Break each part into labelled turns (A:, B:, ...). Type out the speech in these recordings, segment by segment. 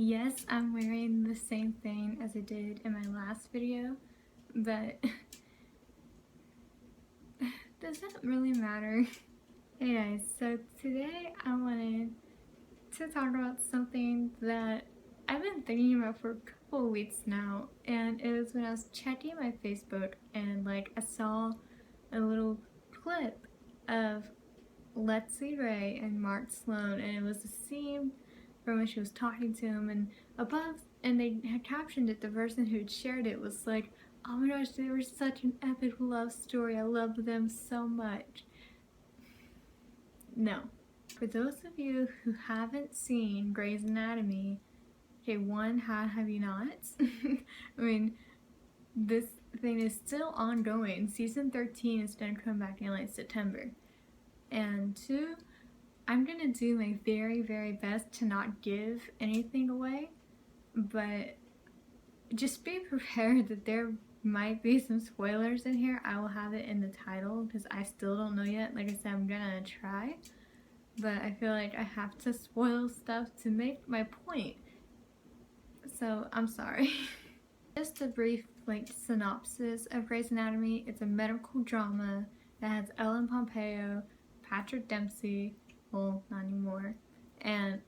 A: Yes, I'm wearing the same thing as I did in my last video, but does that really matter? Hey guys, so today I wanted to talk about something that I've been thinking about for a couple of weeks now, and it was when I was checking my Facebook and I saw a little clip of Lexie Ray and Mark Sloan, and it was a scene from when she was talking to him, and above, and they had captioned it, the person who had shared it was like, oh my gosh, they were such an epic love story, I love them so much. No. For those of you who haven't seen Grey's Anatomy, okay, one, how have you not? I mean, this thing is still ongoing. Season 13 is gonna come back in September. And two, I'm gonna do my very, very best to not give anything away, but just be prepared that there might be some spoilers in here. I will have it in the title because I still don't know yet. Like I said, I'm gonna try, but I feel like I have to spoil stuff to make my point. So I'm sorry. Just a brief synopsis of Grey's Anatomy. It's a medical drama that has Ellen Pompeo, Patrick Dempsey, well, not anymore, and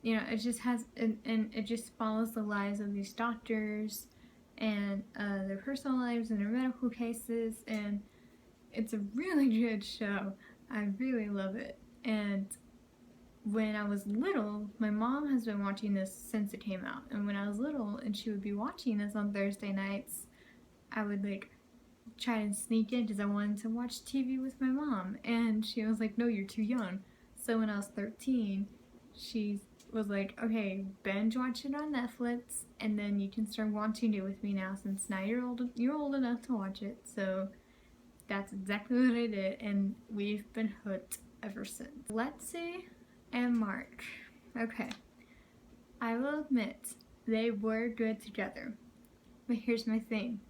A: you know, it just has, and it just follows the lives of these doctors and their personal lives and their medical cases, and it's a really good show. I really love it. And when I was little, my mom has been watching this since it came out, and when I was little and she would be watching this on Thursday nights, I would try and sneak in because I wanted to watch TV with my mom, and she was like, no, you're too young. So when I was 13, she was like, okay, binge watch it on Netflix, and then you can start watching it with me now, since now you're old enough to watch it. So that's exactly what I did, and we've been hooked ever since. Lexie and Mark. Okay, I will admit they were good together, but here's my thing.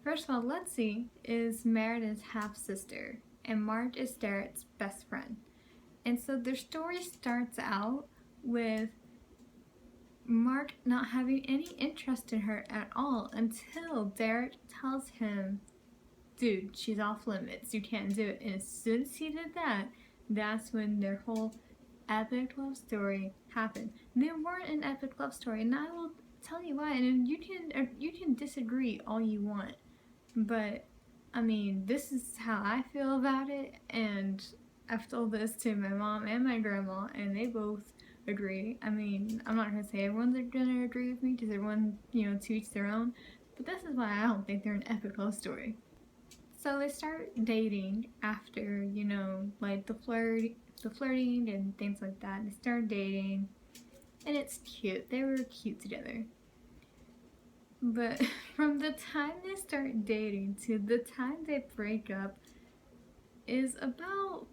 A: First of all, Lexie is Meredith's half-sister, and Mark is Derek's best friend. And so their story starts out with Mark not having any interest in her at all until Derek tells him, dude, she's off limits, you can't do it. And as soon as he did that, that's when their whole epic love story happened. They weren't an epic love story, and I will tell you why. And you can disagree all you want, but I mean, this is how I feel about it, and I've told this to my mom and my grandma, and they both agree. I mean, I'm not gonna say everyone's gonna agree with me because everyone, you know, to each their own, but this is why I don't think they're an epic love story. So they start dating after, you know, the flirting and things like that. They start dating, and it's cute. They were cute together. But from the time they start dating to the time they break up is about,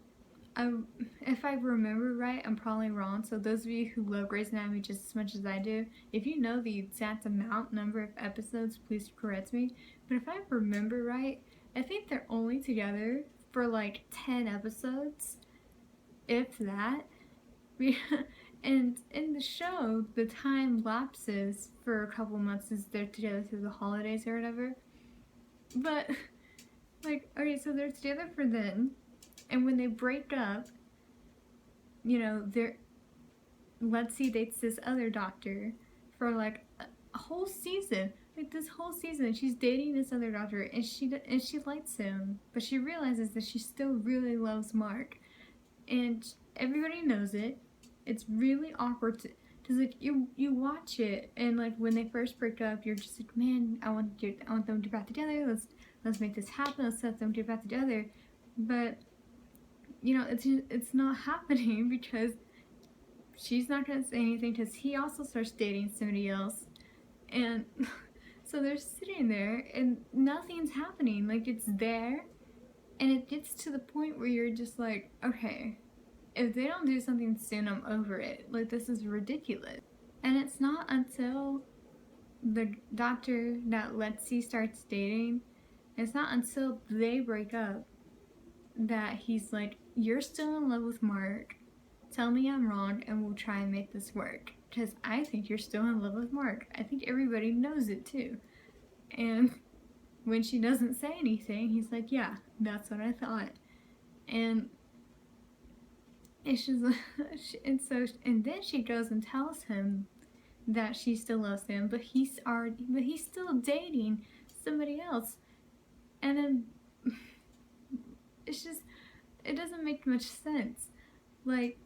A: if I remember right, I'm probably wrong, so those of you who love Grey's Anatomy just as much as I do, if you know the exact number of episodes, please correct me, but if I remember right, I think they're only together for 10 episodes, if that. And in the show, the time lapses for a couple months as they're together through the holidays or whatever. But, okay, so they're together for then, and when they break up, you know, Lexie dates this other doctor for a whole season. This whole season, she's dating this other doctor, and she likes him, but she realizes that she still really loves Mark, and everybody knows it. It's really awkward because you watch it, and when they first break up, you're just like, man, I want them to get back together. Let's make this happen. Let's let them get back together. But you know, it's not happening because she's not gonna say anything because he also starts dating somebody else, and so they're sitting there and nothing's happening. It's there, and it gets to the point where you're just like, okay, if they don't do something soon, I'm over it. This is ridiculous. And it's not until the doctor that Lexie starts dating, it's not until they break up that he's like, you're still in love with Mark, tell me I'm wrong and we'll try and make this work. Because I think you're still in love with Mark. I think everybody knows it too. And when she doesn't say anything, he's like, yeah, that's what I thought. And it's just, and then she goes and tells him that she still loves him, but he's still dating somebody else. And then it's just, it doesn't make much sense. Like,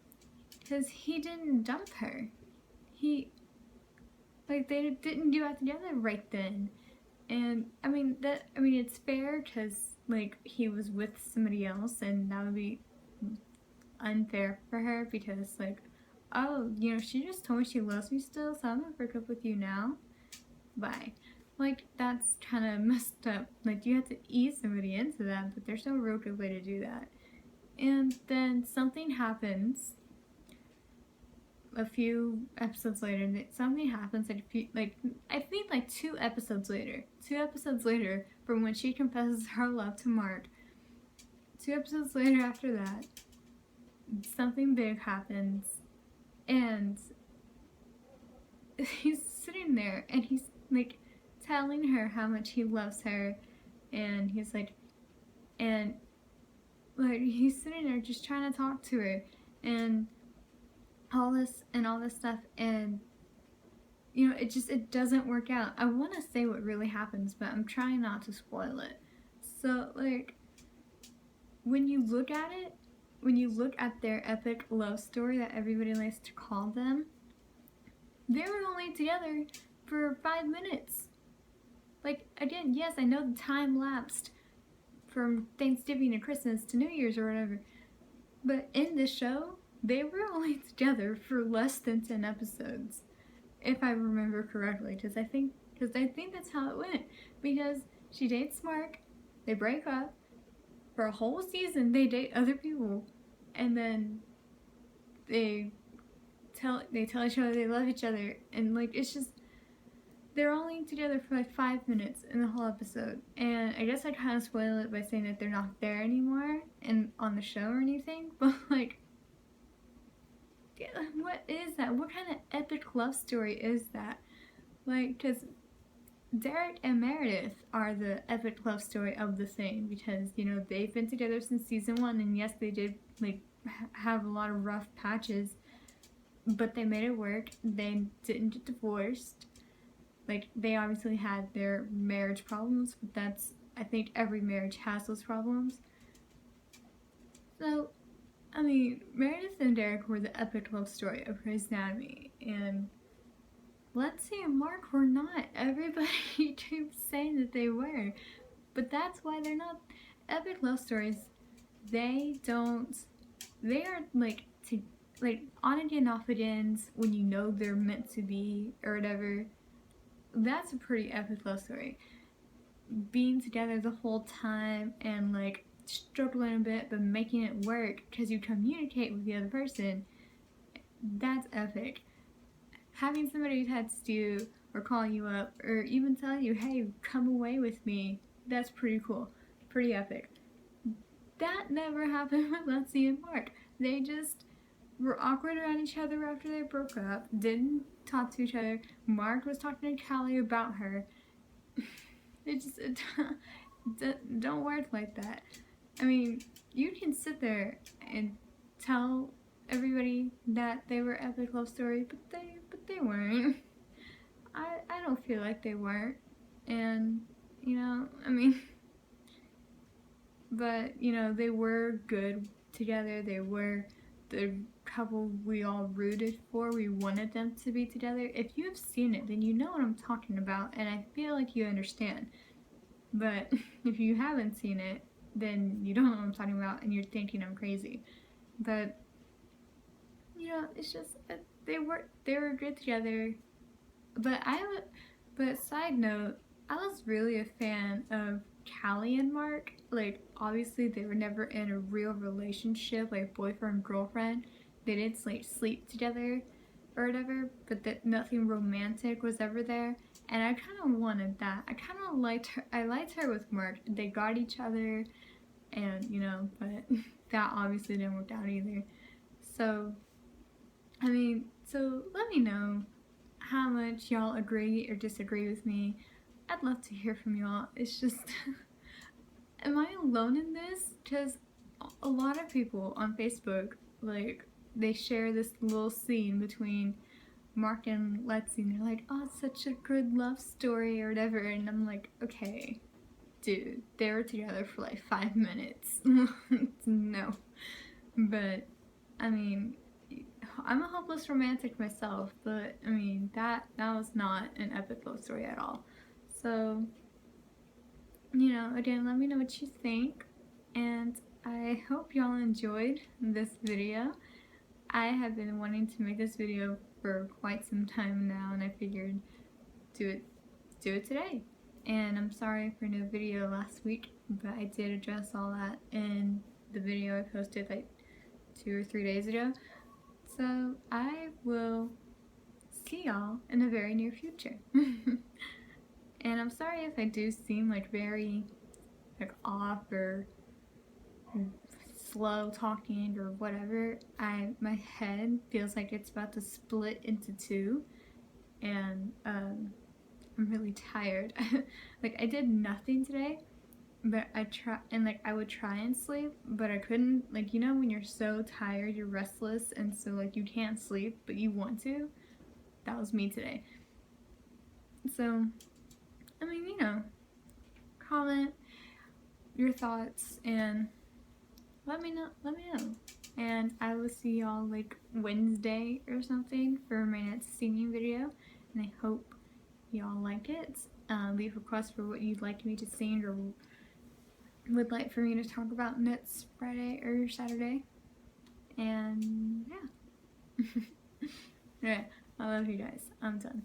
A: because he didn't dump her. They didn't do that together right then. And, it's fair because, like, he was with somebody else, and that would be unfair for her because, like, oh, she just told me she loves me still, so I'm gonna break up with you now. Bye. Like, that's kind of messed up. Like, you have to ease somebody into that, but there's no real good way to do that. And then something happens a few episodes later. Something happens I think like 2 episodes later. 2 episodes later from when she confesses her love to Mark. 2 episodes later after that, something big happens, and he's sitting there and he's like telling her how much he loves her, and he's like, and like he's sitting there just trying to talk to her and all this stuff, and it doesn't work out. I want to say what really happens, but I'm trying not to spoil it. So, like, when you look at their epic love story that everybody likes to call them, they were only together for 5 minutes. Like, again, yes, I know the time lapsed from Thanksgiving to Christmas to New Year's or whatever, but in this show, they were only together for less than 10 episodes, if I remember correctly, because I think that's how it went. Because she dates Mark, they break up, for a whole season they date other people, and then they tell each other they love each other, and like it's just they're only together for like 5 minutes in the whole episode. And I guess I kind of spoil it by saying that they're not there anymore and on the show or anything, but like, what is that? What kind of epic love story is that? Like, because Derek and Meredith are the epic love story of the thing, because they've been together since season 1, and yes, they did like have a lot of rough patches, but they made it work. They didn't get divorced. Like, they obviously had their marriage problems, but I think every marriage has those problems. So, Meredith and Derek were the epic love story of Grey's Anatomy, and Lexie and Mark were not. Everybody keeps saying that they were, but that's why they're not. Epic love stories, they are like on again, off again, when they're meant to be or whatever. That's a pretty epic love story. Being together the whole time and like struggling a bit but making it work because you communicate with the other person, that's epic. Having somebody text you or call you up or even tell you, hey, come away with me, that's pretty cool, pretty epic. That never happened with Lexie and Mark. They just were awkward around each other after they broke up, didn't talk to each other. Mark was talking to Callie about her. Don't work like that. You can sit there and tell everybody that they were epic love story, but they weren't. I don't feel like they weren't, and but they were good together. They were the couple we all rooted for. We wanted them to be together. If you've seen it, then you know what I'm talking about, and I feel like you understand. But if you haven't seen it, then you don't know what I'm talking about, and you're thinking I'm crazy. But it's just they were good together. But side note, I was really a fan of Callie and Mark. Like, obviously they were never in a real relationship, like boyfriend girlfriend. They didn't like sleep together or whatever, but that nothing romantic was ever there. And I kind of wanted that. I kind of liked her. I liked her with Mark. They got each other, and but that obviously didn't work out either. So I mean, so let me know how much y'all agree or disagree with me. I'd love to hear from y'all. It's just, am I alone in this? Because a lot of people on Facebook, like, they share this little scene between Mark and Lexie, and they're like, oh, it's such a good love story or whatever, and I'm like, okay, dude, they were together for like 5 minutes. No. But, I mean, I'm a hopeless romantic myself, but, I mean, that was not an epic love story at all. So, you know, again, let me know what you think, and I hope y'all enjoyed this video. I have been wanting to make this video for quite some time now, and I figured do it today. And I'm sorry for no video last week, but I did address all that in the video I posted like 2 or 3 days ago. So I will see y'all in the very near future. And I'm sorry if I do seem like very like off or slow talking or whatever. My head feels like it's about to split into two, and I'm really tired. Like, I did nothing today, but I would try and sleep, but I couldn't. Like, you know when you're so tired, you're restless, and so like you can't sleep, but you want to? That was me today. So, I mean, you know, comment your thoughts and let me know. And I will see y'all like Wednesday or something for my next singing video, and I hope y'all like it. Leave requests for what you'd like me to sing or would like for me to talk about next Friday or Saturday. And yeah. Alright, I love you guys. I'm done.